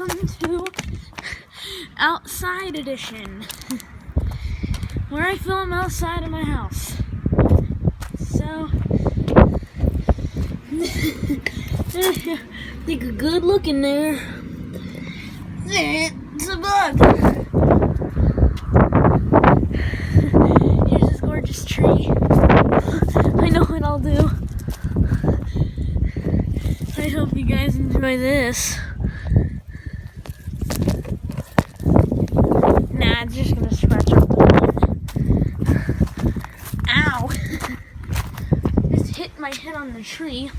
welcome to Outside Edition, where I film outside of my house. So, take a good look in there. It's a bug. Here's this gorgeous tree. I know what I'll do. I hope you guys enjoy this. Nah, it's just gonna scratch off the phone. Ow! Just hit my head on the tree.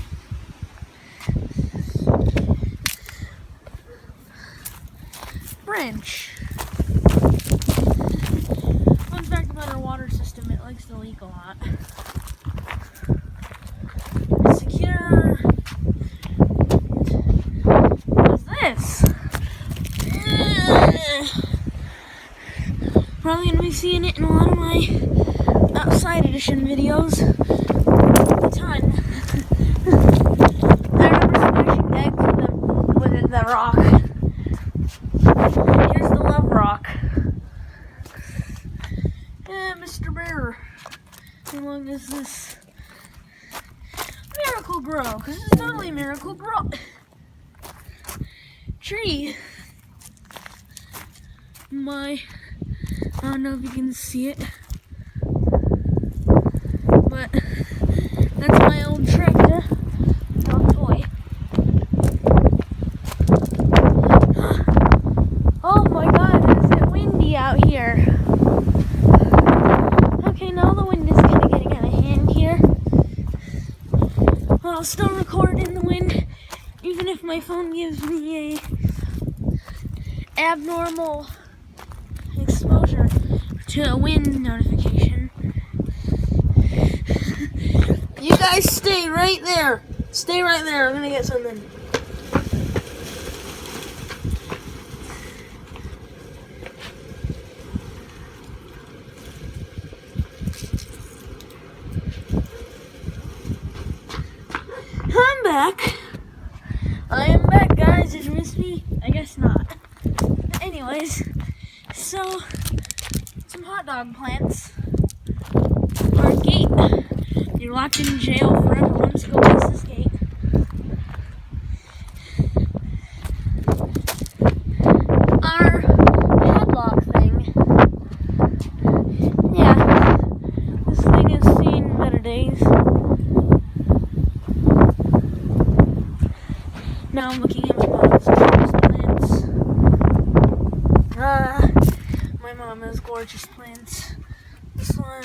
Branch. Fun fact about our water system, it likes to leak a lot. Secure. What's this? Probably gonna be seeing it in a lot of my Outside Edition videos. A ton. I remember smashing eggs with the rock. Here's the love rock. Yeah, Mr. Bear. How long is this? Miracle Grow, because it's totally Miracle Grow. Tree. I don't know if you can see it, but that's my old tractor, dog toy. Oh my god, is it windy out here? Okay, now the wind is kind of getting out of hand here. But I'll still record in the wind, even if my phone gives me a abnormal exposure to a wind notification. You guys stay right there. Stay right there. I'm gonna get something. I'm back. I am back, guys. Did you miss me? I guess not. Anyways, so some hot dog plants. Our gate. You're locked in jail forever. Let's go past this gate. Our padlock thing. Yeah, this thing has seen better days. Now I'm looking at my mom's plants. My mom has gorgeous plants. This one,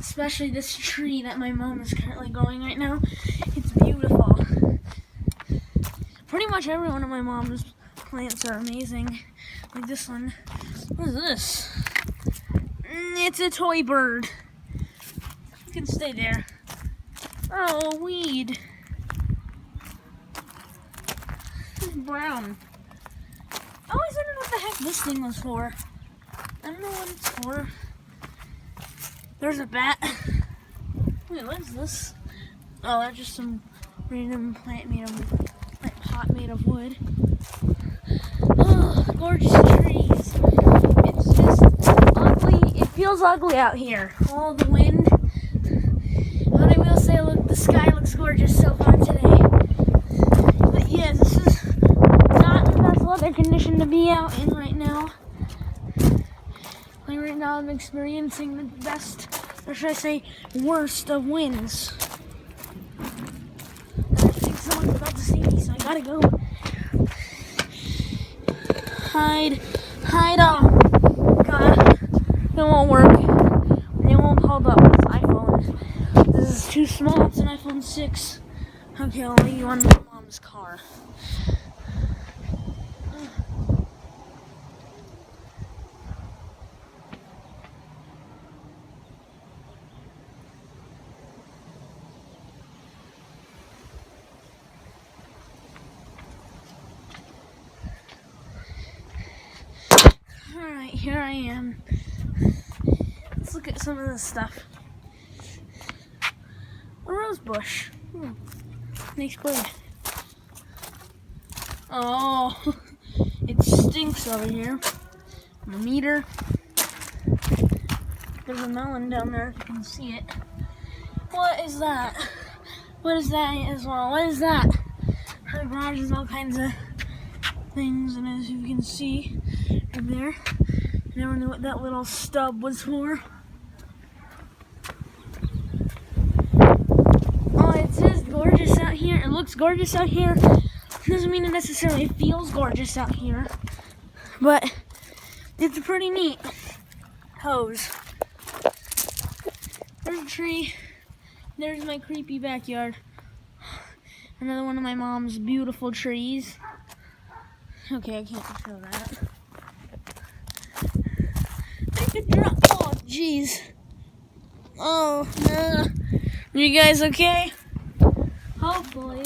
especially this tree that my mom is currently growing right now, it's beautiful. Pretty much every one of my mom's plants are amazing. Like this one. What is this? It's a toy bird. You can stay there. Oh, weed. It's brown. I always wondered what the heck this thing was for. I don't know what it's for. There's a bat. Wait, what is this? Oh, that's just some random plant pot made of wood. Oh, gorgeous trees. It's just ugly. It feels ugly out here. All the wind. But I will say, look, the sky looks gorgeous so far today. But yeah, this is not the best weather condition to be out in right now. Like right now I'm experiencing the best, or should I say worst of winds. I think someone's about to see me, so I gotta go. Hide off. God, it won't work. It won't hold up this iPhone. This is too small, it's an iPhone 6. Okay, I'll leave you on my mom's car. Alright, here I am. Let's look at some of this stuff. A rose bush. Nice bird. Oh, It stinks over here. The meter. There's a melon down there if you can see it. What is that? What is that as well? What is that? Our garage has all kinds of things, and as you can see right there, I never knew what that little stub was for. Oh, it says gorgeous out here. It looks gorgeous out here. Doesn't mean it necessarily feels gorgeous out here, but it's pretty neat. Hose. There's a tree. There's my creepy backyard. Another one of my mom's beautiful trees. Okay, I can't show that. I could drop. Oh, jeez. Oh, you guys okay? Hopefully.